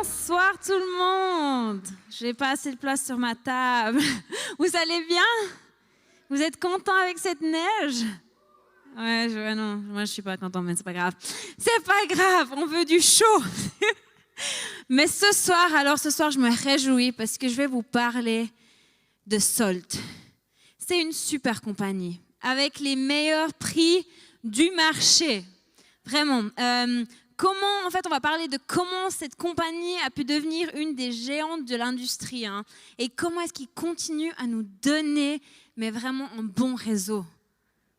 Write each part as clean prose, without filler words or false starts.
Bonsoir tout le monde. J'ai pas assez de place sur ma table. Vous allez bien? Vous êtes contents avec cette neige? Ouais, non, moi je suis pas content, mais c'est pas grave. C'est pas grave, on veut du chaud. Mais ce soir, je me réjouis parce que je vais vous parler de Salt. C'est une super compagnie avec les meilleurs prix du marché. Vraiment. En fait, on va parler de comment cette compagnie a pu devenir une des géantes de l'industrie, hein, et comment est-ce qu'ils continuent à nous donner, mais vraiment un bon réseau.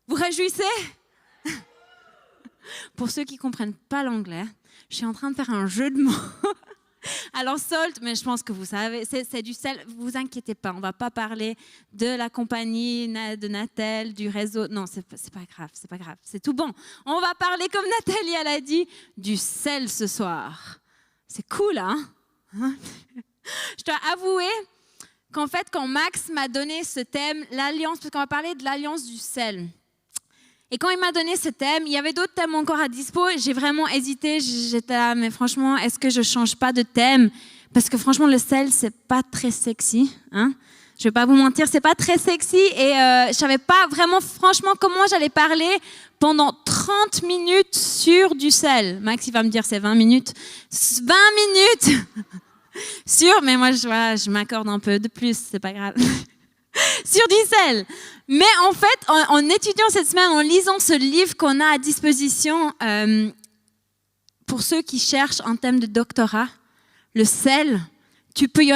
Vous réjouissez? Pour ceux qui ne comprennent pas l'anglais, je suis en train de faire un jeu de mots. Alors Salt, mais je pense que vous savez, c'est du sel. Vous inquiétez pas, on va pas parler de la compagnie de Nathalie, du réseau. Non, c'est pas grave, c'est tout bon. On va parler, comme Nathalie elle a dit, du sel ce soir. C'est cool, hein? Je dois avouer qu'en fait, quand Max m'a donné ce thème, l'alliance, parce qu'on va parler de l'alliance du sel. Et quand il m'a donné ce thème, il y avait d'autres thèmes encore à dispo. J'ai vraiment hésité. J'étais là, mais franchement, est-ce que je ne change pas de thème? Parce que franchement, le sel, ce n'est pas très sexy. Hein? Je ne vais pas vous mentir, ce n'est pas très sexy. Et je ne savais pas vraiment, franchement, comment j'allais parler pendant 30 minutes sur du sel. Max, il va me dire, c'est 20 minutes. 20 minutes sur, mais moi, je m'accorde un peu de plus, ce n'est pas grave. Sur du sel. Mais en fait, en étudiant cette semaine, en lisant ce livre qu'on a à disposition, pour ceux qui cherchent un thème de doctorat, le sel, tu peux y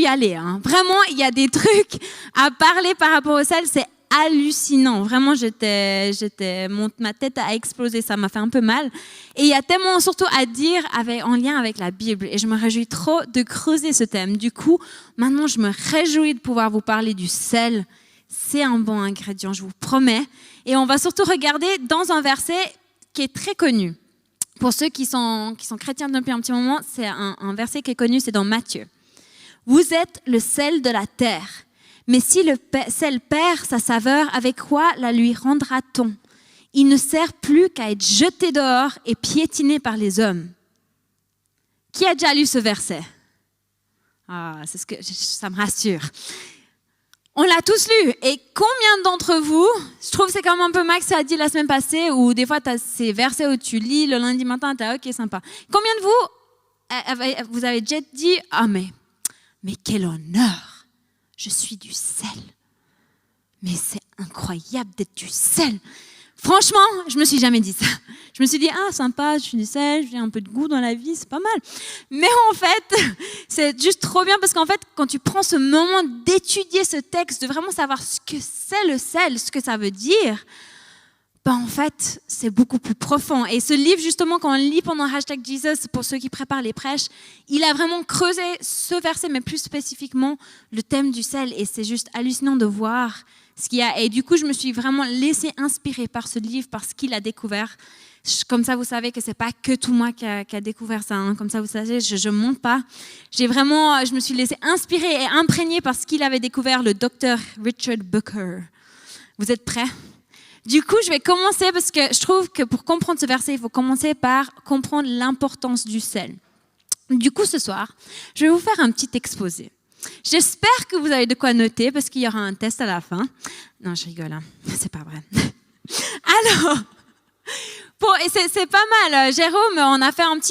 aller. Hein. Vraiment, il y a des trucs à parler par rapport au sel, c'est hallucinant. Vraiment, ma tête a explosé, ça m'a fait un peu mal. Et il y a tellement surtout à dire en lien avec la Bible. Et je me réjouis trop de creuser ce thème. Du coup, maintenant, je me réjouis de pouvoir vous parler du sel. C'est un bon ingrédient, je vous promets. Et on va surtout regarder dans un verset qui est très connu. Pour ceux qui sont chrétiens depuis un petit moment, c'est un verset qui est connu, c'est dans Matthieu. Vous êtes le sel de la terre. Mais si le sel perd sa saveur, avec quoi la lui rendra-t-on? Il ne sert plus qu'à être jeté dehors et piétiné par les hommes. Qui a déjà lu ce verset? Ça me rassure. On l'a tous lu. Et combien d'entre vous, je trouve que c'est comme un peu Max a dit la semaine passée, où des fois tu as ces versets où tu lis le lundi matin, tu es ok, sympa. Combien de vous avez déjà dit, mais quel honneur! Je suis du sel. Mais c'est incroyable d'être du sel. Franchement, je me suis jamais dit ça. Je me suis dit, sympa, je suis du sel, j'ai un peu de goût dans la vie, c'est pas mal. Mais en fait, c'est juste trop bien parce qu'en fait, quand tu prends ce moment d'étudier ce texte, de vraiment savoir ce que c'est le sel, ce que ça veut dire, en fait, c'est beaucoup plus profond. Et ce livre, justement, quand on le lit pendant #Jesus, pour ceux qui préparent les prêches, il a vraiment creusé ce verset, mais plus spécifiquement le thème du sel. Et c'est juste hallucinant de voir ce qu'il y a. Et du coup, je me suis vraiment laissée inspirer par ce livre, par ce qu'il a découvert. Comme ça, vous savez que c'est pas que tout moi qui a découvert ça. Hein. Comme ça, vous savez, je monte pas. Je me suis laissée inspirer et imprégnée par ce qu'il avait découvert, le docteur Richard Booker. Vous êtes prêts? Du coup, je vais commencer parce que je trouve que pour comprendre ce verset, il faut commencer par comprendre l'importance du sel. Du coup, ce soir, je vais vous faire un petit exposé. J'espère que vous avez de quoi noter parce qu'il y aura un test à la fin. Non, je rigole, hein. C'est pas vrai. Alors, c'est pas mal. Jérôme,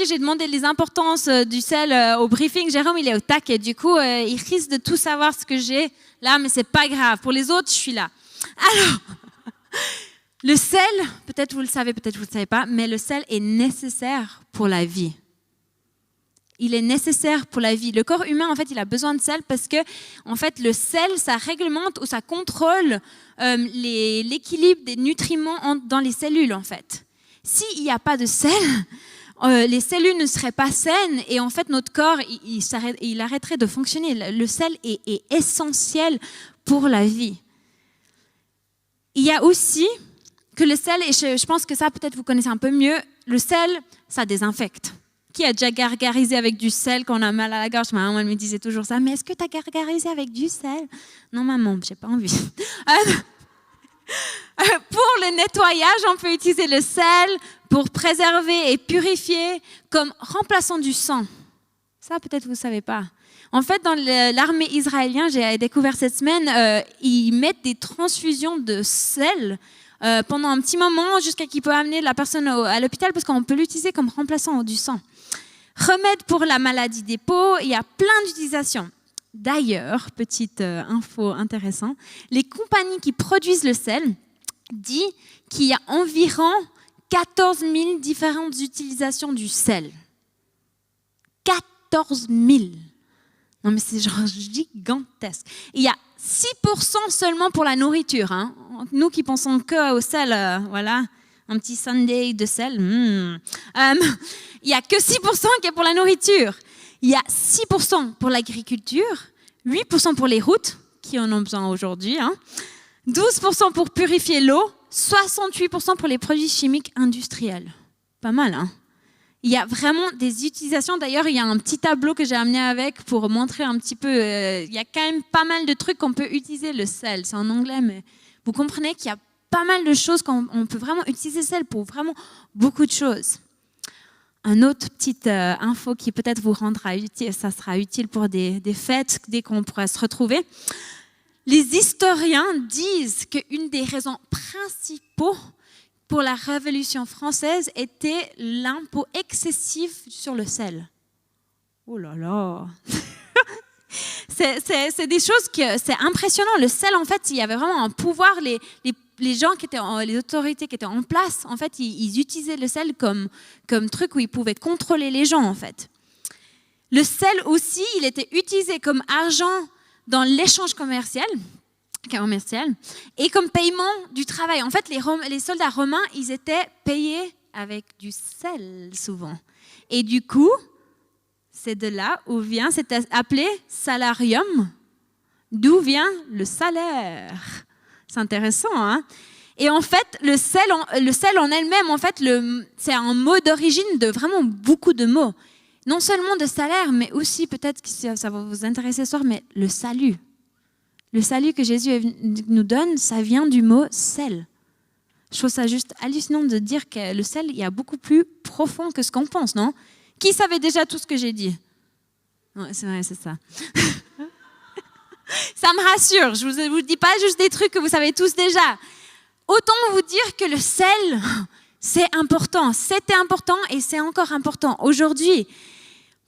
j'ai demandé les importances du sel au briefing. Jérôme, il est au taquet. Du coup, il risque de tout savoir ce que j'ai là, mais c'est pas grave. Pour les autres, je suis là. Alors, le sel, peut-être vous le savez, peut-être vous ne le savez pas, mais le sel est nécessaire pour la vie. Il est nécessaire pour la vie. Le corps humain, en fait, il a besoin de sel parce que, en fait, le sel, ça réglemente ou ça contrôle l'équilibre des nutriments dans les cellules, en fait. S'il n'y a pas de sel, les cellules ne seraient pas saines et, en fait, notre corps, il arrêterait de fonctionner. Le sel est essentiel pour la vie. Il y a aussi que le sel, et je pense que ça peut-être vous connaissez un peu mieux, le sel, ça désinfecte. Qui a déjà gargarisé avec du sel quand on a mal à la gorge? Ma maman elle me disait toujours ça, mais est-ce que tu as gargarisé avec du sel? Non maman, j'ai pas envie. Pour le nettoyage, on peut utiliser le sel pour préserver et purifier comme remplaçant du sang. Ça, peut-être vous ne savez pas. En fait, dans l'armée israélienne, j'ai découvert cette semaine, ils mettent des transfusions de sel pendant un petit moment jusqu'à qu'ils peuvent amener la personne à l'hôpital parce qu'on peut l'utiliser comme remplaçant du sang. Remède pour la maladie des peaux, il y a plein d'utilisations. D'ailleurs, petite info intéressante, les compagnies qui produisent le sel disent qu'il y a environ 14 000 différentes utilisations du sel. 14 000. Non, mais c'est genre gigantesque. Il y a 6% seulement pour la nourriture. Hein. Nous qui pensons que au sel, voilà, un petit sundae de sel. Il n'y a que 6% qui est pour la nourriture. Il y a 6% pour l'agriculture, 8% pour les routes, qui en ont besoin aujourd'hui, 12% pour purifier l'eau, 68% pour les produits chimiques industriels. Pas mal, hein? Il y a vraiment des utilisations. D'ailleurs, il y a un petit tableau que j'ai amené avec pour montrer un petit peu. Il y a quand même pas mal de trucs qu'on peut utiliser le sel. C'est en anglais, mais vous comprenez qu'il y a pas mal de choses qu'on peut vraiment utiliser le sel pour vraiment beaucoup de choses. Un autre petite info qui peut-être vous rendra utile, ça sera utile pour des fêtes dès qu'on pourra se retrouver. Les historiens disent qu'une des raisons principales pour la Révolution française était l'impôt excessif sur le sel. Oh là là. C'est des choses que c'est impressionnant. Le sel, en fait, il y avait vraiment un pouvoir. Les gens qui étaient, les autorités qui étaient en place, en fait, ils utilisaient le sel comme truc où ils pouvaient contrôler les gens, en fait. Le sel aussi, il était utilisé comme argent dans l'échange commercial et comme paiement du travail. En fait, les soldats romains, ils étaient payés avec du sel souvent. Et du coup, c'est de là où vient, c'était appelé salarium, d'où vient le salaire. C'est intéressant, hein? Et en fait, le sel en elle-même, en fait, c'est un mot d'origine de vraiment beaucoup de mots. Non seulement de salaire, mais aussi, peut-être que ça va vous intéresser ce soir, mais le salut. Le salut que Jésus nous donne, ça vient du mot sel. Je trouve ça juste hallucinant de dire que le sel, il y a beaucoup plus profond que ce qu'on pense, non? Qui savait déjà tout ce que j'ai dit? Ouais, c'est vrai, c'est ça. Ça me rassure. Je ne vous dis pas juste des trucs que vous savez tous déjà. Autant vous dire que le sel, c'est important. C'était important et c'est encore important aujourd'hui.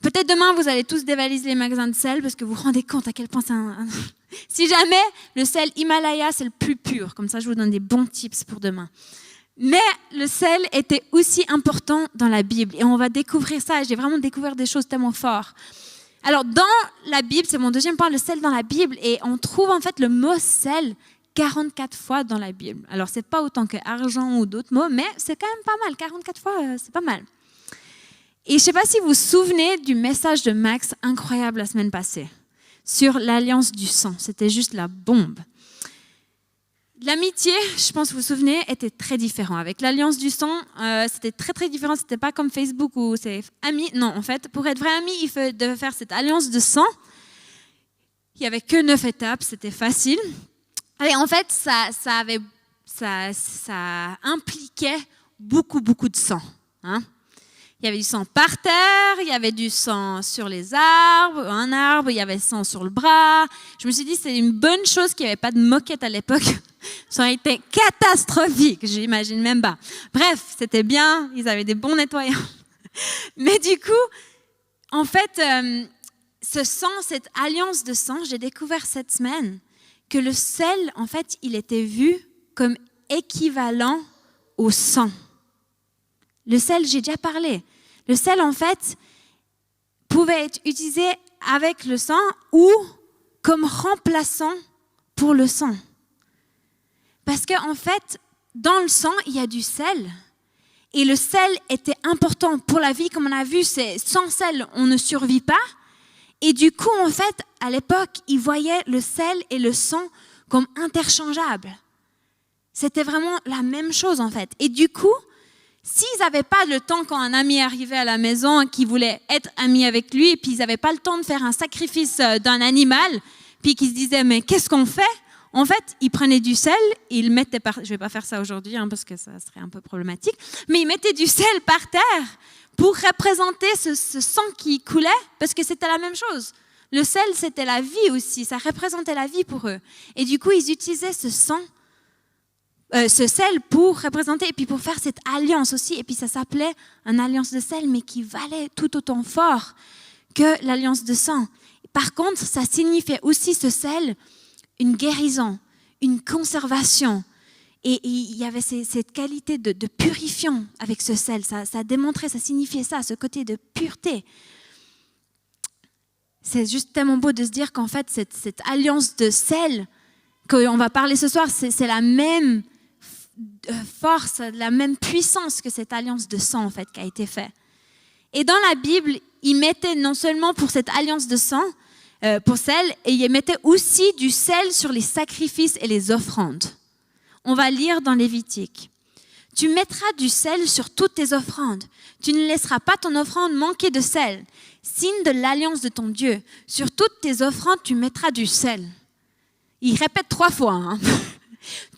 Peut-être demain, vous allez tous dévaliser les magasins de sel parce que vous vous rendez compte à quel point c'est Si jamais, le sel Himalaya, c'est le plus pur. Comme ça, je vous donne des bons tips pour demain. Mais le sel était aussi important dans la Bible. Et on va découvrir ça. J'ai vraiment découvert des choses tellement fortes. Alors, dans la Bible, c'est mon deuxième point, le sel dans la Bible. Et on trouve en fait le mot sel 44 fois dans la Bible. Alors, c'est pas autant que argent ou d'autres mots, mais c'est quand même pas mal. 44 fois, c'est pas mal. Et je ne sais pas si vous vous souvenez du message de Max incroyable la semaine passée sur l'alliance du sang. C'était juste la bombe. L'amitié, je pense que vous vous souvenez, était très différent. Avec l'alliance du sang, c'était très très différent. C'était pas comme Facebook où c'est amis. Non, en fait, pour être vrai ami, il devait faire cette alliance de sang. Il n'y avait que 9 étapes, c'était facile. Et en fait, ça impliquait beaucoup de sang. Hein? Il y avait du sang par terre, il y avait du sang sur les arbres, un arbre, il y avait du sang sur le bras. Je me suis dit, c'est une bonne chose qu'il n'y avait pas de moquette à l'époque. Ça aurait été catastrophique, j'imagine même pas. Bref, c'était bien, ils avaient des bons nettoyants. Mais du coup, en fait, ce sang, cette alliance de sang, j'ai découvert cette semaine que le sel, en fait, il était vu comme équivalent au sang. Le sel, j'ai déjà parlé. Le sel, en fait, pouvait être utilisé avec le sang ou comme remplaçant pour le sang. Parce qu'en fait, dans le sang, il y a du sel. Et le sel était important pour la vie. Comme on a vu, sans sel, on ne survit pas. Et du coup, en fait, à l'époque, ils voyaient le sel et le sang comme interchangeables. C'était vraiment la même chose, en fait. Et du coup, s'ils n'avaient pas le temps quand un ami arrivait à la maison qui voulait être ami avec lui, et puis ils n'avaient pas le temps de faire un sacrifice d'un animal, puis qu'ils se disaient, mais qu'est-ce qu'on fait? En fait, ils prenaient du sel, ils le mettaient je ne vais pas faire ça aujourd'hui parce que ça serait un peu problématique, mais ils mettaient du sel par terre pour représenter ce sang qui coulait, parce que c'était la même chose. Le sel, c'était la vie aussi, ça représentait la vie pour eux. Et du coup, ils utilisaient ce sel pour représenter, et puis pour faire cette alliance aussi. Et puis ça s'appelait une alliance de sel, mais qui valait tout autant fort que l'alliance de sang. Par contre, ça signifiait aussi ce sel, une guérison, une conservation. Et il y avait cette qualité de purifiant avec ce sel. Ça démontrait, ça signifiait ça, ce côté de pureté. C'est juste tellement beau de se dire qu'en fait, cette alliance de sel qu'on va parler ce soir, c'est la même force, la même puissance que cette alliance de sang en fait, qui a été faite. Et dans la Bible, ils mettaient non seulement pour cette alliance de sang, pour sel, et ils mettaient aussi du sel sur les sacrifices et les offrandes. On va lire dans Lévitique. Tu mettras du sel sur toutes tes offrandes. Tu ne laisseras pas ton offrande manquer de sel. Signe de l'alliance de ton Dieu. Sur toutes tes offrandes, tu mettras du sel. Il répète 3 fois. Hein.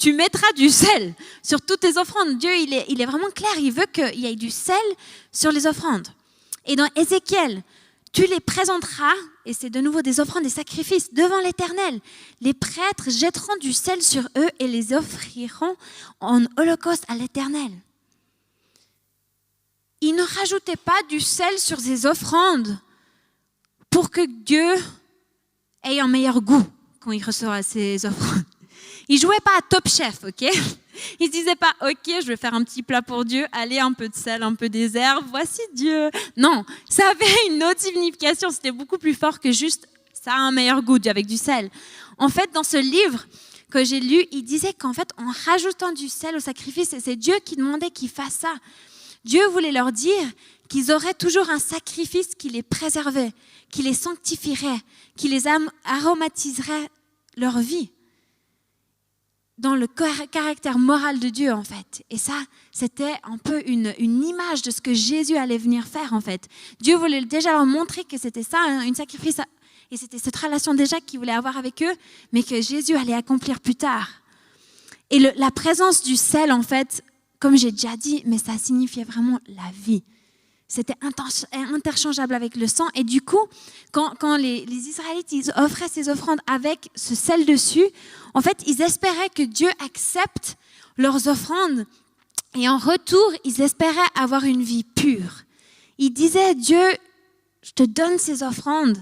Tu mettras du sel sur toutes tes offrandes. Dieu, il est vraiment clair. Il veut qu'il y ait du sel sur les offrandes. Et dans Ézéchiel, tu les présenteras, et c'est de nouveau des offrandes, des sacrifices, devant l'Éternel. Les prêtres jetteront du sel sur eux et les offriront en holocauste à l'Éternel. Ils ne rajoutaient pas du sel sur ces offrandes pour que Dieu ait un meilleur goût quand il recevra ces offrandes. Ils ne jouaient pas à Top Chef, ok ? Ils ne se disaient pas, ok, je vais faire un petit plat pour Dieu, allez, un peu de sel, un peu des herbes, voici Dieu. Non, ça avait une autre signification, c'était beaucoup plus fort que juste, ça a un meilleur goût avec du sel. En fait, dans ce livre que j'ai lu, il disait qu'en fait, en rajoutant du sel au sacrifice, c'est Dieu qui demandait qu'ils fassent ça. Dieu voulait leur dire qu'ils auraient toujours un sacrifice qui les préservait, qui les sanctifierait, qui les aromatiserait leur vie. Dans le caractère moral de Dieu, en fait. Et ça, c'était un peu une image de ce que Jésus allait venir faire, en fait. Dieu voulait déjà leur montrer que c'était ça, un sacrifice, et c'était cette relation déjà qu'il voulait avoir avec eux, mais que Jésus allait accomplir plus tard. Et la présence du sel, en fait, comme j'ai déjà dit, mais ça signifiait vraiment la vie. C'était interchangeable avec le sang. Et du coup, quand les Israélites ils offraient ces offrandes avec ce sel dessus, en fait, ils espéraient que Dieu accepte leurs offrandes. Et en retour, ils espéraient avoir une vie pure. Ils disaient, Dieu, je te donne ces offrandes.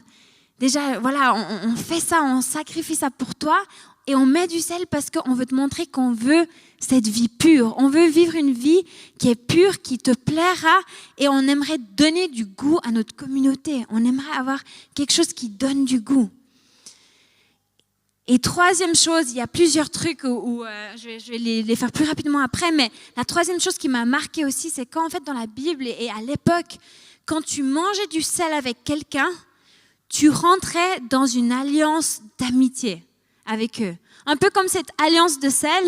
Déjà, voilà, on fait ça, on sacrifie ça pour toi. Et on met du sel parce qu'on veut te montrer qu'on veut cette vie pure. On veut vivre une vie qui est pure, qui te plaira, et on aimerait donner du goût à notre communauté. On aimerait avoir quelque chose qui donne du goût. Et troisième chose, il y a plusieurs trucs où je vais les faire plus rapidement après, mais la troisième chose qui m'a marquée aussi, c'est qu'en fait dans la Bible et à l'époque, quand tu mangeais du sel avec quelqu'un, tu rentrais dans une alliance d'amitié avec eux. Un peu comme cette alliance de sel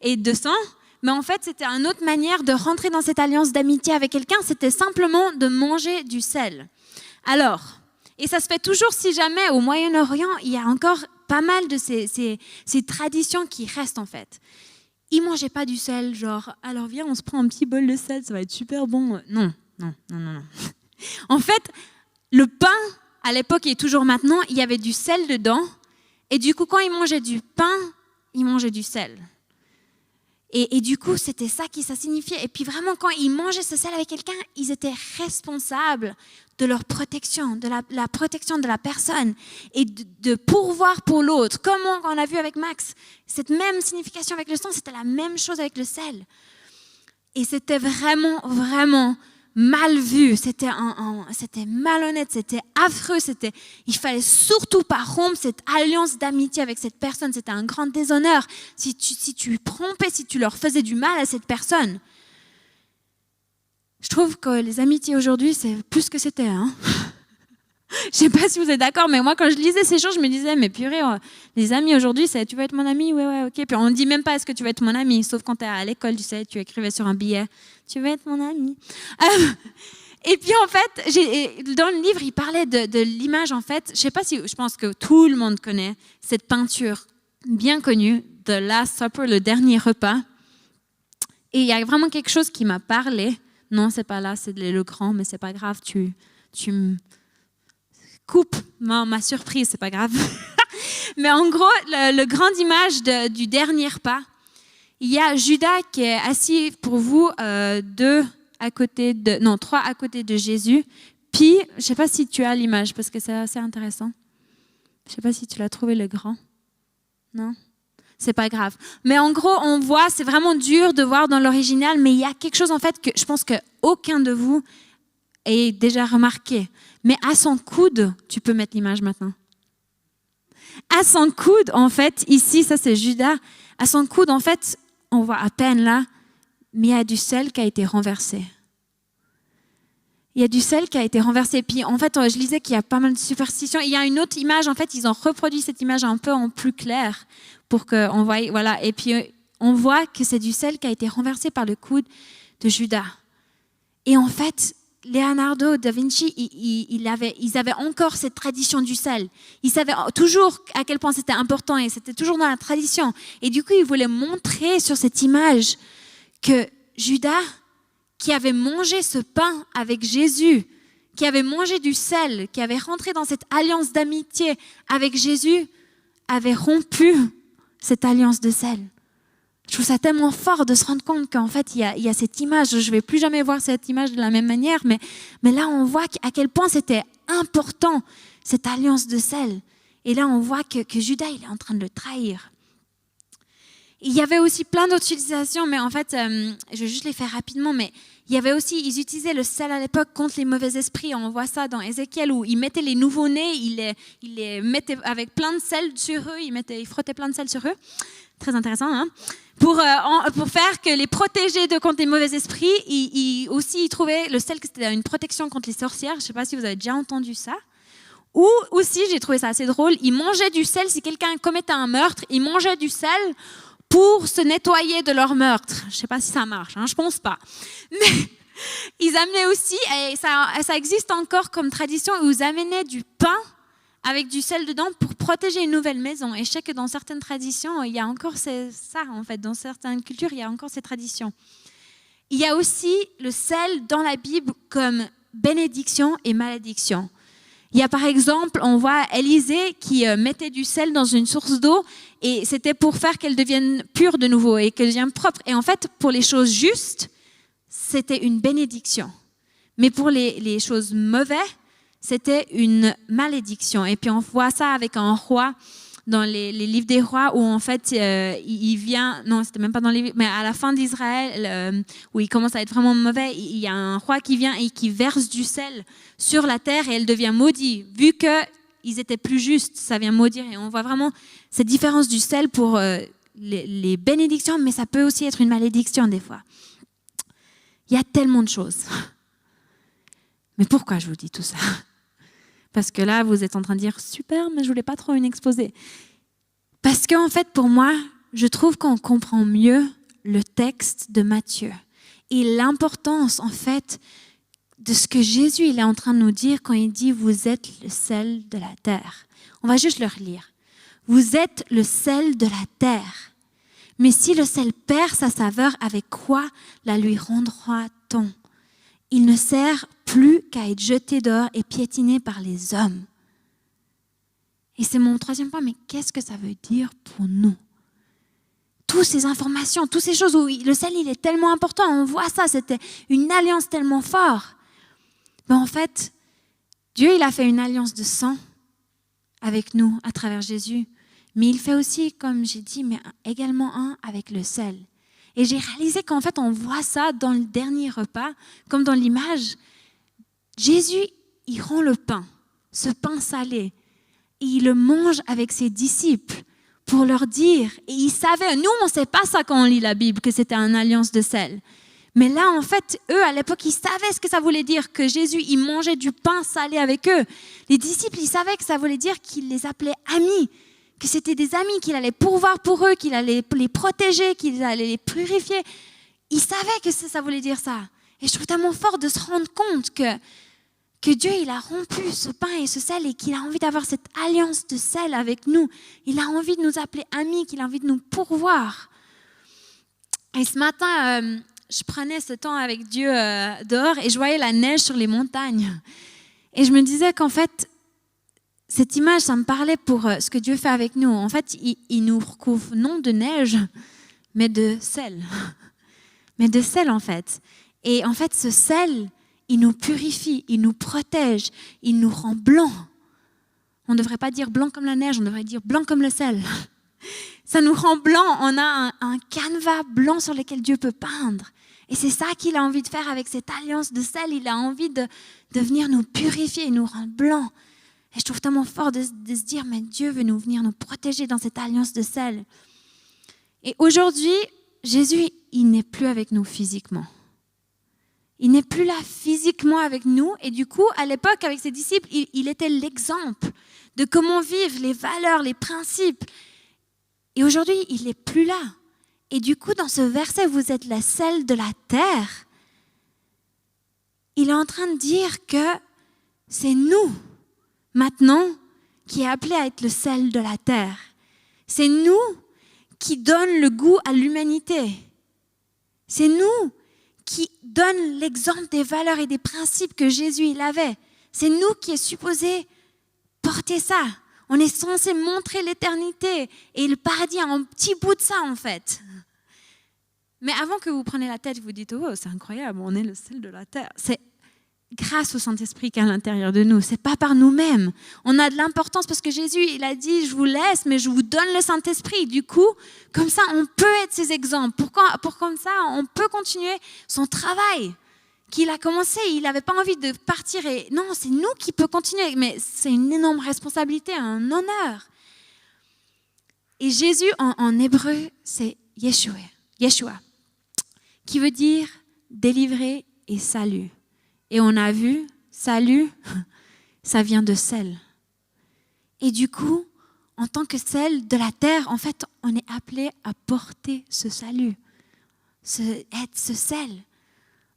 et de sang, mais en fait, c'était une autre manière de rentrer dans cette alliance d'amitié avec quelqu'un, c'était simplement de manger du sel. Alors, et ça se fait toujours si jamais au Moyen-Orient, il y a encore pas mal de ces traditions qui restent en fait. Ils ne mangeaient pas du sel, genre, alors viens, on se prend un petit bol de sel, ça va être super bon. Non. En fait, le pain, à l'époque et toujours maintenant, il y avait du sel dedans. Et du coup, quand ils mangeaient du pain, ils mangeaient du sel. Et du coup, c'était ça qui ça signifiait. Et puis vraiment, quand ils mangeaient ce sel avec quelqu'un, ils étaient responsables de leur protection, de la protection de la personne et de pourvoir pour l'autre. Comme on a vu avec Max, cette même signification avec le sang, c'était la même chose avec le sel. Et c'était vraiment, vraiment mal vu, c'était malhonnête, c'était affreux, il fallait surtout pas rompre cette alliance d'amitié avec cette personne, c'était un grand déshonneur si tu trompais, si tu leur faisais du mal à cette personne. Je trouve que les amitiés aujourd'hui, c'est plus ce que c'était. Je sais pas si vous êtes d'accord, mais moi quand je lisais ces choses, je me disais, mais purée, les amis aujourd'hui, c'est tu veux être mon ami? Ouais, ok. Puis on ne dit même pas est-ce que tu veux être mon ami, sauf quand tu es à l'école, tu sais, tu écrivais sur un billet, tu veux être mon ami. Et puis en fait, dans le livre, il parlait de l'image en fait. Je pense que tout le monde connaît cette peinture bien connue de Last Supper, le dernier repas. Et il y a vraiment quelque chose qui m'a parlé Non, c'est pas là, c'est le grand, mais c'est pas grave, tu me coupes ma surprise, c'est pas grave. Mais en gros, le grande image du dernier pas, il y a Judas qui est assis pour vous, trois à côté de Jésus. Puis, je ne sais pas si tu as l'image, parce que c'est assez intéressant. Je ne sais pas si tu l'as trouvé, le grand. Non? C'est pas grave. Mais en gros, on voit, c'est vraiment dur de voir dans l'original, mais il y a quelque chose en fait que je pense qu'aucun de vous ait déjà remarqué. Mais à son coude, tu peux mettre l'image maintenant. À son coude, en fait, ici, ça c'est Judas, à son coude, en fait, on voit à peine là, mais il y a du sel qui a été renversé. Il y a du sel qui a été renversé. Puis en fait, je lisais qu'il y a pas mal de superstitions. Il y a une autre image, en fait, ils ont reproduit cette image un peu en plus clair pour qu'on voie, voilà. Et puis on voit que c'est du sel qui a été renversé par le coude de Judas. Et en fait, Leonardo da Vinci, ils avaient encore cette tradition du sel. Ils savaient toujours à quel point c'était important et c'était toujours dans la tradition. Et du coup, ils voulaient montrer sur cette image que Judas, qui avait mangé ce pain avec Jésus, qui avait mangé du sel, qui avait rentré dans cette alliance d'amitié avec Jésus, avait rompu cette alliance de sel. Je trouve ça tellement fort de se rendre compte qu'en fait, il y a cette image. Je ne vais plus jamais voir cette image de la même manière, mais là, on voit à quel point c'était important, cette alliance de sel. Et là, on voit que Judas, il est en train de le trahir. Il y avait aussi plein d'autres utilisations, mais en fait, je vais juste les faire rapidement, mais il y avait aussi, ils utilisaient le sel à l'époque contre les mauvais esprits. On voit ça dans Ézéchiel où ils mettaient les nouveau-nés, ils les mettaient avec plein de sel sur eux, ils frottaient plein de sel sur eux. Très intéressant, hein? Pour faire que les protéger contre les mauvais esprits, ils trouvaient le sel que c'était une protection contre les sorcières. Je ne sais pas si vous avez déjà entendu ça. Ou aussi, j'ai trouvé ça assez drôle, ils mangeaient du sel, si quelqu'un commettait un meurtre, ils mangeaient du sel pour se nettoyer de leur meurtre. Je ne sais pas si ça marche, hein, je ne pense pas. Mais ils amenaient aussi, et ça existe encore comme tradition, ils amenaient du pain avec du sel dedans pour protéger une nouvelle maison. Et je sais que dans certaines traditions, il y a encore ça, en fait. Dans certaines cultures, il y a encore ces traditions. Il y a aussi le sel dans la Bible comme bénédiction et malédiction. Il y a par exemple, on voit Élisée qui mettait du sel dans une source d'eau et c'était pour faire qu'elle devienne pure de nouveau et qu'elle devienne propre. Et en fait, pour les choses justes, c'était une bénédiction. Mais pour les choses mauvaises, c'était une malédiction. Et puis on voit ça avec un roi dans les livres des rois où en fait il vient, non c'était même pas dans les livres, mais à la fin d'Israël où il commence à être vraiment mauvais, il y a un roi qui vient et qui verse du sel sur la terre et elle devient maudite. Vu qu'ils étaient plus justes, ça vient maudire. Et on voit vraiment cette différence du sel pour les bénédictions, mais ça peut aussi être une malédiction des fois. Il y a tellement de choses. Mais pourquoi je vous dis tout ça ? Parce que là, vous êtes en train de dire « Super, mais je ne voulais pas trop une exposé. » Parce qu'en fait, pour moi, je trouve qu'on comprend mieux le texte de Matthieu et l'importance, en fait, de ce que Jésus il est en train de nous dire quand il dit « Vous êtes le sel de la terre ». On va juste le relire. « Vous êtes le sel de la terre. Mais si le sel perd sa saveur, avec quoi la lui rendra-t-on ? Il ne sert plus qu'à être jeté dehors et piétiné par les hommes. » Et c'est mon troisième point, mais qu'est-ce que ça veut dire pour nous ? Toutes ces informations, toutes ces choses où le sel, il est tellement important, on voit ça, c'était une alliance tellement forte. Mais en fait, Dieu, il a fait une alliance de sang avec nous à travers Jésus. Mais il fait aussi, comme j'ai dit, mais également un avec le sel. Et j'ai réalisé qu'en fait, on voit ça dans le dernier repas, comme dans l'image. Jésus, il rend le pain, ce pain salé, et il le mange avec ses disciples pour leur dire, et ils savaient, nous on ne sait pas ça quand on lit la Bible, que c'était une alliance de sel. Mais là, en fait, eux, à l'époque, ils savaient ce que ça voulait dire, que Jésus, il mangeait du pain salé avec eux. Les disciples, ils savaient que ça voulait dire qu'il les appelait amis, que c'était des amis, qu'il allait pourvoir pour eux, qu'il allait les protéger, qu'il allait les purifier. Ils savaient que ça voulait dire ça. Et je trouve tellement fort de se rendre compte que Dieu, il a rompu ce pain et ce sel et qu'il a envie d'avoir cette alliance de sel avec nous. Il a envie de nous appeler amis, qu'il a envie de nous pourvoir. Et ce matin, je prenais ce temps avec Dieu dehors et je voyais la neige sur les montagnes. Et je me disais qu'en fait, cette image, ça me parlait pour ce que Dieu fait avec nous. En fait, il nous recouvre non de neige, mais de sel. Mais de sel, en fait. Et en fait, ce sel, il nous purifie, il nous protège, il nous rend blancs. On ne devrait pas dire blanc comme la neige, on devrait dire blanc comme le sel. Ça nous rend blancs, on a un canevas blanc sur lequel Dieu peut peindre. Et c'est ça qu'il a envie de faire avec cette alliance de sel. Il a envie de venir nous purifier et nous rendre blancs. Et je trouve tellement fort de se dire, mais Dieu veut venir nous protéger dans cette alliance de sel. Et aujourd'hui, Jésus, il n'est plus avec nous physiquement. Il n'est plus là physiquement avec nous. Et du coup, à l'époque, avec ses disciples, il était l'exemple de comment vivre, les valeurs, les principes. Et aujourd'hui, il n'est plus là. Et du coup, dans ce verset, vous êtes la sel de la terre. Il est en train de dire que c'est nous, maintenant, qui est appelé à être le sel de la terre. C'est nous qui donne le goût à l'humanité. C'est nous qui donne l'exemple des valeurs et des principes que Jésus il avait. C'est nous qui est supposé porter ça. On est censé montrer l'éternité et le paradis a un petit bout de ça en fait. Mais avant que vous preniez la tête, vous dites « Oh, c'est incroyable, on est le sel de la terre ». C'est grâce au Saint-Esprit qui est à l'intérieur de nous. C'est pas par nous-mêmes. On a de l'importance parce que Jésus, il a dit « Je vous laisse, mais je vous donne le Saint-Esprit ». Du coup, comme ça, on peut être ces exemples. Pour comme ça, on peut continuer son travail qu'il a commencé. Il n'avait pas envie de partir. Et non, c'est nous qui peut continuer. Mais c'est une énorme responsabilité, un honneur. Et Jésus, en hébreu, c'est Yeshua, qui veut dire délivrer et salut. Et on a vu, salut, ça vient de sel. Et du coup, en tant que sel de la terre, en fait, on est appelé à porter ce salut, être ce sel.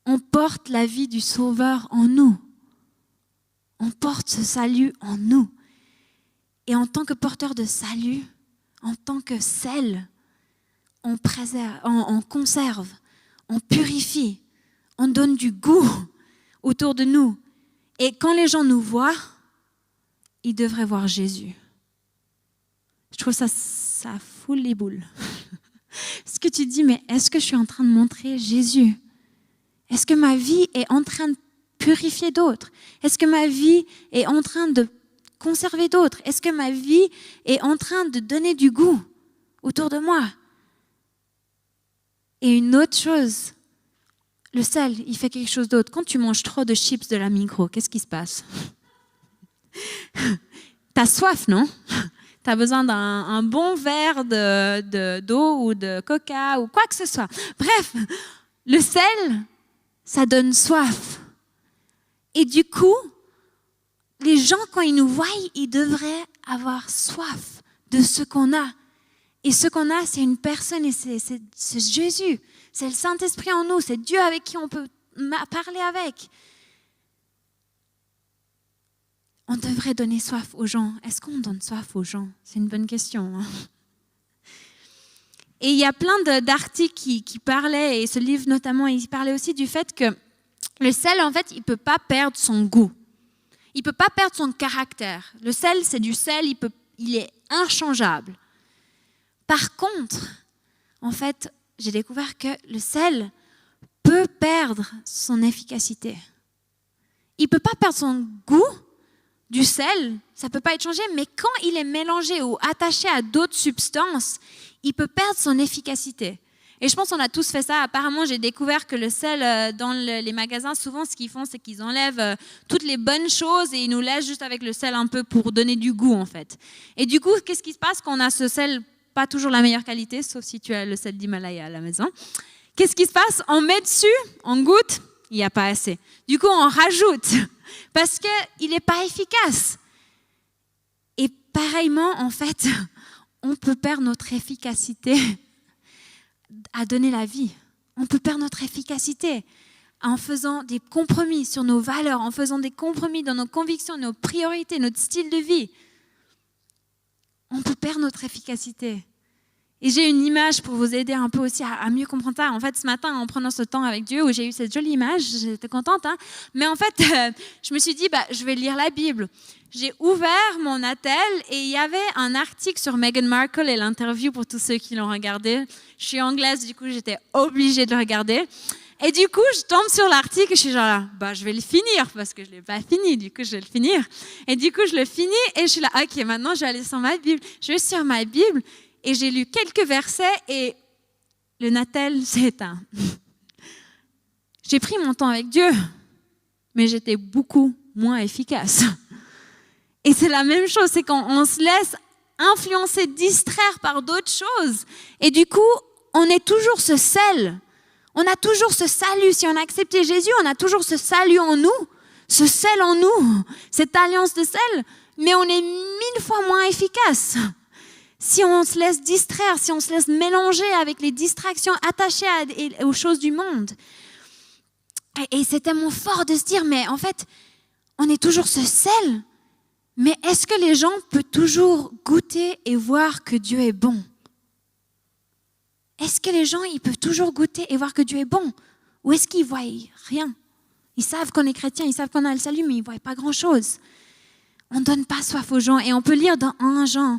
On porte la vie du Sauveur en nous. On porte ce salut en nous. Et en tant que porteur de salut, en tant que sel, on préserve, on conserve, on purifie, on donne du goût autour de nous. Et quand les gens nous voient, ils devraient voir Jésus. Je trouve ça fout les boules. Parce que tu dis, mais est-ce que je suis en train de montrer Jésus? Est-ce que ma vie est en train de purifier d'autres? Est-ce que ma vie est en train de conserver d'autres? Est-ce que ma vie est en train de donner du goût autour de moi? Et une autre chose, le sel, il fait quelque chose d'autre. Quand tu manges trop de chips de la Migros, qu'est-ce qui se passe? T'as soif, non? T'as besoin d'un bon verre d'eau ou de coca ou quoi que ce soit. Bref, le sel, ça donne soif. Et du coup, les gens, quand ils nous voient, ils devraient avoir soif de ce qu'on a. Et ce qu'on a, c'est une personne et c'est Jésus. C'est le Saint-Esprit en nous. C'est Dieu avec qui on peut parler avec. On devrait donner soif aux gens. Est-ce qu'on donne soif aux gens? C'est une bonne question. Hein? Et il y a plein d'articles qui parlaient, et ce livre notamment, il parlait aussi du fait que le sel, en fait, il ne peut pas perdre son goût. Il ne peut pas perdre son caractère. Le sel, c'est du sel, il est inchangeable. Par contre, en fait, j'ai découvert que le sel peut perdre son efficacité. Il ne peut pas perdre son goût du sel, ça ne peut pas être changé, mais quand il est mélangé ou attaché à d'autres substances, il peut perdre son efficacité. Et je pense qu'on a tous fait ça. Apparemment, j'ai découvert que le sel, dans les magasins, souvent, ce qu'ils font, c'est qu'ils enlèvent toutes les bonnes choses et ils nous laissent juste avec le sel un peu pour donner du goût, en fait. Et du coup, qu'est-ce qui se passe quand on a ce sel, pas toujours la meilleure qualité, sauf si tu as le sel d'Himalaya à la maison? Qu'est-ce qui se passe? On met dessus, on goûte, il n'y a pas assez. Du coup, on rajoute parce qu'il n'est pas efficace. Et pareillement, en fait, on peut perdre notre efficacité à donner la vie. On peut perdre notre efficacité en faisant des compromis sur nos valeurs, en faisant des compromis dans nos convictions, nos priorités, notre style de vie. On peut perdre notre efficacité. Et j'ai une image pour vous aider un peu aussi à mieux comprendre ça. En fait, ce matin, en prenant ce temps avec Dieu, où j'ai eu cette jolie image, j'étais contente. Mais en fait, je me suis dit, je vais lire la Bible. J'ai ouvert mon attel et il y avait un article sur Meghan Markle et l'interview pour tous ceux qui l'ont regardé. Je suis anglaise, du coup, j'étais obligée de le regarder. Et du coup, je tombe sur l'article et je suis genre là, je vais le finir parce que je ne l'ai pas fini. Du coup, je vais le finir. Et du coup, je le finis et je suis là, ok, maintenant, je vais aller sur ma Bible. Je vais sur ma Bible. Et j'ai lu quelques versets et le natel s'est éteint. J'ai pris mon temps avec Dieu, mais j'étais beaucoup moins efficace. Et c'est la même chose, c'est quand on se laisse influencer, distraire par d'autres choses. Et du coup, on est toujours ce sel. On a toujours ce salut. Si on a accepté Jésus, on a toujours ce salut en nous, ce sel en nous, cette alliance de sel, mais on est 1000 fois moins efficace. Si on se laisse distraire, si on se laisse mélanger avec les distractions attachées aux choses du monde. Et c'est tellement fort de se dire, mais en fait, on est toujours ce sel, mais est-ce que les gens peuvent toujours goûter et voir que Dieu est bon? Est-ce que les gens, ils peuvent toujours goûter et voir que Dieu est bon? Ou est-ce qu'ils ne voient rien? Ils savent qu'on est chrétien, ils savent qu'on a le salut, mais ils ne voient pas grand-chose. On ne donne pas soif aux gens. Et on peut lire dans 1 Jean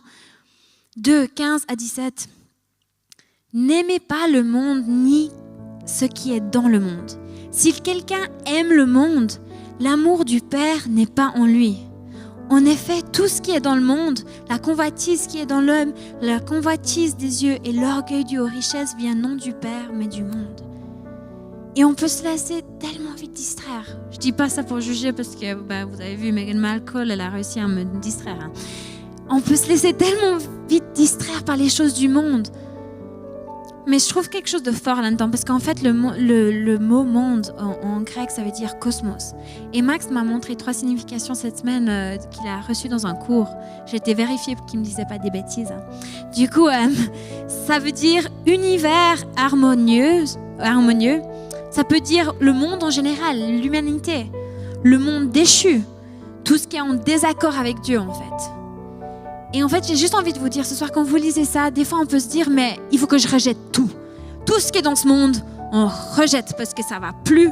2, 15 à 17. N'aimez pas le monde ni ce qui est dans le monde. Si quelqu'un aime le monde, l'amour du Père n'est pas en lui. En effet, tout ce qui est dans le monde, la convoitise qui est dans l'homme, la convoitise des yeux et l'orgueil dû aux richesses vient non du Père, mais du monde. Et on peut se laisser tellement vite distraire. Je ne dis pas ça pour juger parce que vous avez vu Meghan Markle, elle a réussi à me distraire. On peut se laisser tellement vite distraire par les choses du monde. Mais je trouve quelque chose de fort là-dedans, parce qu'en fait, le mot monde en grec, ça veut dire cosmos. Et Max m'a montré 3 significations cette semaine qu'il a reçues dans un cours. J'ai été vérifiée pour qu'il ne me disait pas des bêtises. Du coup, ça veut dire univers harmonieux. Ça peut dire le monde en général, l'humanité, le monde déchu, tout ce qui est en désaccord avec Dieu en fait. Et en fait, j'ai juste envie de vous dire ce soir, quand vous lisez ça, des fois on peut se dire, mais il faut que je rejette tout. Tout ce qui est dans ce monde, on rejette parce que ça ne va plus.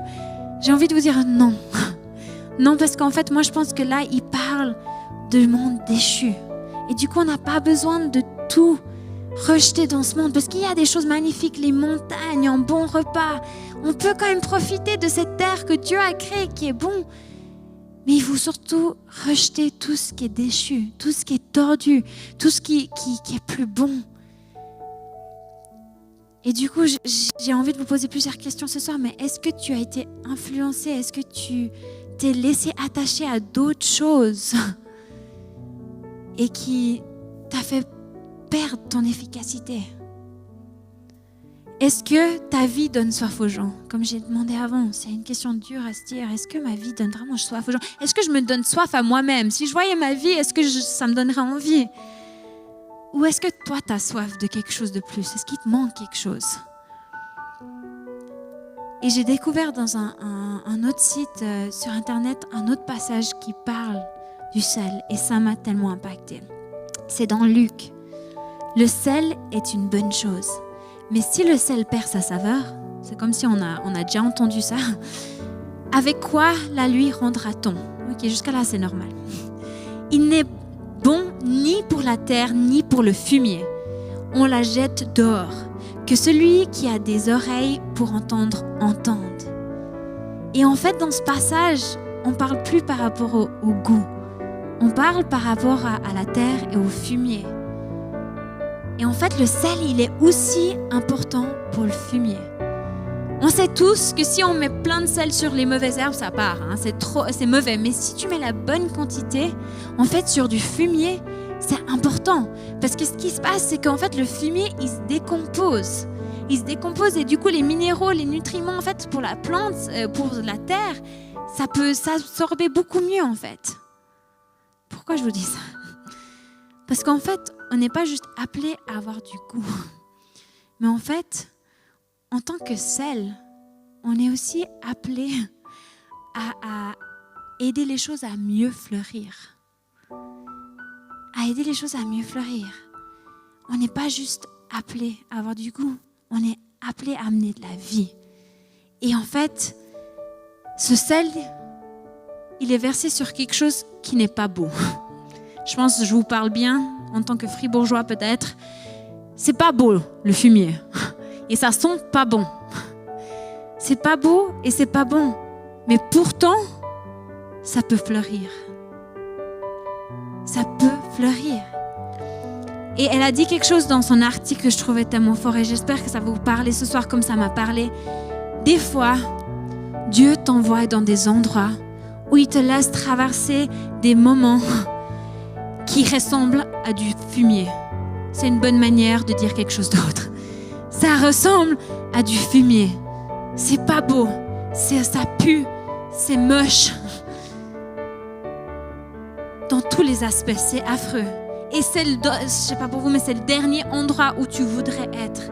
J'ai envie de vous dire non. Non, parce qu'en fait, moi je pense que là, il parle du monde déchu. Et du coup, on n'a pas besoin de tout rejeter dans ce monde, parce qu'il y a des choses magnifiques, les montagnes, un bon repas. On peut quand même profiter de cette terre que Dieu a créée, qui est bon. Mais il faut surtout rejeter tout ce qui est déchu, tout ce qui est tordu, tout ce qui est plus bon. Et du coup, j'ai envie de vous poser plusieurs questions ce soir, mais est-ce que tu as été influencé? Est-ce que tu t'es laissé attacher à d'autres choses et qui t'a fait perdre ton efficacité? Est-ce que ta vie donne soif aux gens? Comme j'ai demandé avant, c'est une question dure à se dire. Est-ce que ma vie donne vraiment soif aux gens? Est-ce que je me donne soif à moi-même? Si je voyais ma vie, est-ce que ça me donnerait envie? Ou est-ce que toi, tu as soif de quelque chose de plus? Est-ce qu'il te manque quelque chose? Et j'ai découvert dans un autre site sur Internet un autre passage qui parle du sel. Et ça m'a tellement impacté. C'est dans Luc. Le sel est une bonne chose. Mais si le sel perd sa saveur, c'est comme si on a déjà entendu ça, avec quoi la lui rendra-t-on? Ok, jusqu'à là, c'est normal. Il n'est bon ni pour la terre, ni pour le fumier. On la jette dehors. Que celui qui a des oreilles pour entendre, entende. Et en fait, dans ce passage, on ne parle plus par rapport au goût. On parle par rapport à la terre et au fumier. Et en fait, le sel, il est aussi important pour le fumier. On sait tous que si on met plein de sel sur les mauvaises herbes, ça part. C'est mauvais. Mais si tu mets la bonne quantité, en fait, sur du fumier, c'est important. Parce que ce qui se passe, c'est qu'en fait, le fumier, il se décompose. Il se décompose et du coup, les minéraux, les nutriments, en fait, pour la plante, pour la terre, ça peut s'absorber beaucoup mieux, en fait. Pourquoi je vous dis ça? Parce qu'en fait, on n'est pas juste appelé à avoir du goût. Mais en fait, en tant que sel, on est aussi appelé à aider les choses à mieux fleurir. À aider les choses à mieux fleurir. On n'est pas juste appelés à avoir du goût. On est appelés à amener de la vie. Et en fait, ce sel, il est versé sur quelque chose qui n'est pas beau. Je pense que je vous parle bien, en tant que fribourgeois peut-être. C'est pas beau, le fumier. Et ça sent pas bon. C'est pas beau et c'est pas bon. Mais pourtant, ça peut fleurir. Ça peut fleurir. Et elle a dit quelque chose dans son article que je trouvais tellement fort et j'espère que ça va vous parler ce soir comme ça m'a parlé. Des fois, Dieu t'envoie dans des endroits où il te laisse traverser des moments qui ressemblent à du fumier. C'est une bonne manière de dire quelque chose d'autre. Ça ressemble à du fumier. C'est pas beau, ça pue, c'est moche. Dans tous les aspects, c'est affreux. Et je sais pas pour vous, mais c'est le dernier endroit où tu voudrais être.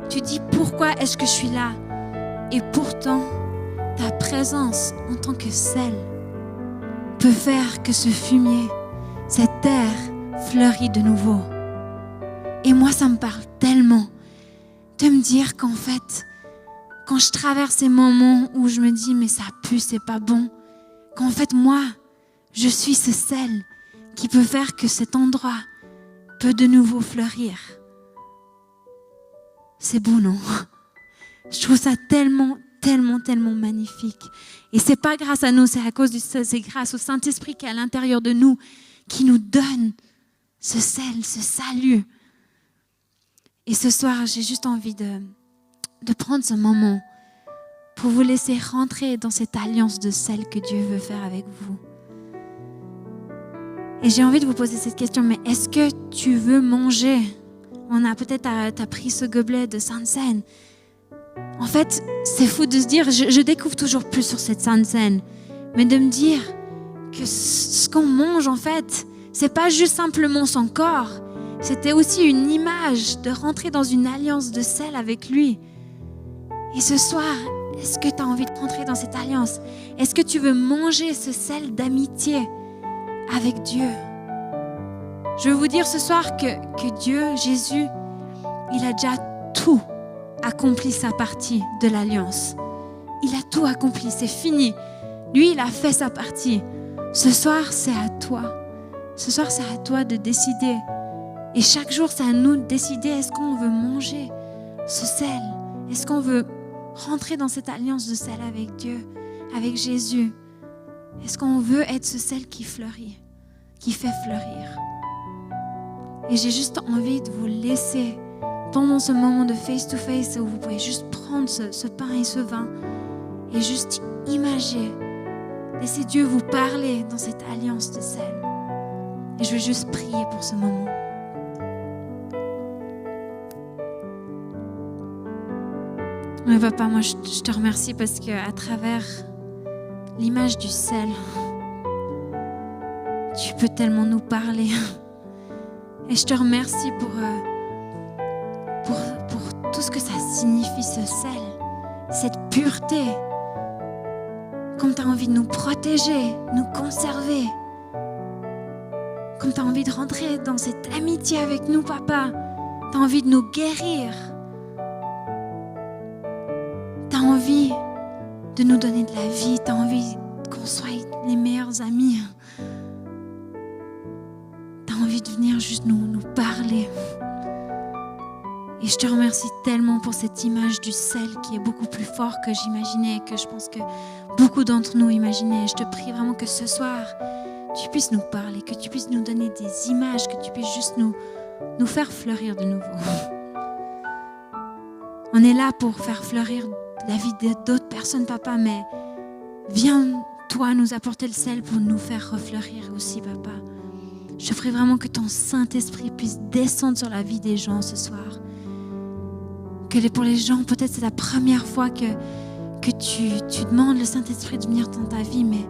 Tu dis, pourquoi est-ce que je suis là? Et pourtant, ta présence en tant que sel peut faire que ce fumier, cette terre fleurit de nouveau. Et moi, ça me parle tellement de me dire qu'en fait, quand je traverse ces moments où je me dis, mais ça pue, c'est pas bon, qu'en fait, moi, je suis ce sel qui peut faire que cet endroit peut de nouveau fleurir. C'est beau, non? Je trouve ça tellement, tellement, tellement magnifique. Et c'est pas grâce à nous, c'est grâce au Saint-Esprit qui est à l'intérieur de nous, qui nous donne ce sel, ce salut. Et ce soir, j'ai juste envie de prendre ce moment pour vous laisser rentrer dans cette alliance de sel que Dieu veut faire avec vous. Et j'ai envie de vous poser cette question, mais est-ce que tu veux manger? On a peut-être, t'as pris ce gobelet de Sainte Seine. En fait, c'est fou de se dire, je découvre toujours plus sur cette Sainte Seine, mais de me dire que ce qu'on mange, en fait, c'est pas juste simplement son corps, c'était aussi une image de rentrer dans une alliance de sel avec lui. Et ce soir, est-ce que tu as envie de rentrer dans cette alliance? Est-ce que tu veux manger ce sel d'amitié avec Dieu? Je veux vous dire ce soir que Dieu, Jésus, il a déjà tout accompli sa partie de l'alliance. Il a tout accompli, c'est fini. Lui, il a fait sa partie. Ce soir, c'est à toi. Ce soir, c'est à toi de décider. Et chaque jour, c'est à nous de décider, est-ce qu'on veut manger ce sel? Est-ce qu'on veut rentrer dans cette alliance de sel avec Dieu, avec Jésus? Est-ce qu'on veut être ce sel qui fleurit, qui fait fleurir? Et j'ai juste envie de vous laisser pendant ce moment de face-to-face où vous pouvez juste prendre ce pain et ce vin et juste imaginer, laissez Dieu vous parler dans cette alliance de sel. Et je vais juste prier pour ce moment. Mais papa, moi je te remercie parce qu'à travers l'image du sel, tu peux tellement nous parler. Et je te remercie pour tout ce que ça signifie, ce sel, cette pureté. Comme tu as envie de nous protéger, nous conserver. Comme tu as envie de rentrer dans cette amitié avec nous, papa. Tu as envie de nous guérir. Tu as envie de nous donner de la vie. Tu as envie qu'on soit les meilleurs amis. Tu as envie de venir juste nous parler. Et je te remercie tellement pour cette image du sel qui est beaucoup plus fort que j'imaginais, que je pense que beaucoup d'entre nous imaginaient. Je te prie vraiment que ce soir, tu puisses nous parler, que tu puisses nous donner des images, que tu puisses juste nous faire fleurir de nouveau. On est là pour faire fleurir la vie d'autres personnes, papa, mais viens, toi, nous apporter le sel pour nous faire refleurir aussi, papa. Je te prie vraiment que ton Saint-Esprit puisse descendre sur la vie des gens ce soir. Que pour les gens, peut-être c'est la première fois que tu demandes le Saint-Esprit de venir dans ta vie, mais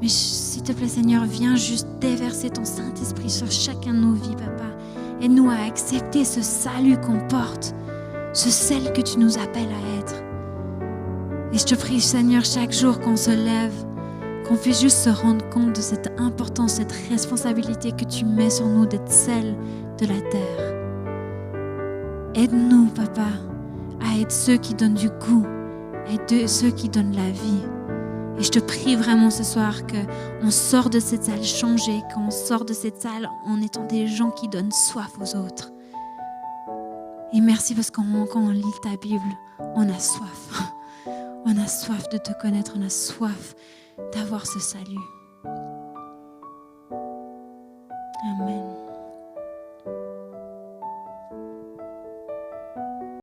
s'il te plaît, Seigneur, viens juste déverser ton Saint-Esprit sur chacun de nos vies, papa. Aide-nous à accepter ce salut qu'on porte, ce sel que tu nous appelles à être. Et je te prie, Seigneur, chaque jour qu'on se lève, qu'on puisse juste se rendre compte de cette importance, cette responsabilité que tu mets sur nous d'être sel de la terre. Aide-nous, Papa, à être ceux qui donnent du goût, à être ceux qui donnent la vie. Et je te prie vraiment ce soir qu'on sort de cette salle changée, qu'on sort de cette salle en étant des gens qui donnent soif aux autres. Et merci parce que quand on lit ta Bible, on a soif. On a soif de te connaître, on a soif d'avoir ce salut. Amen.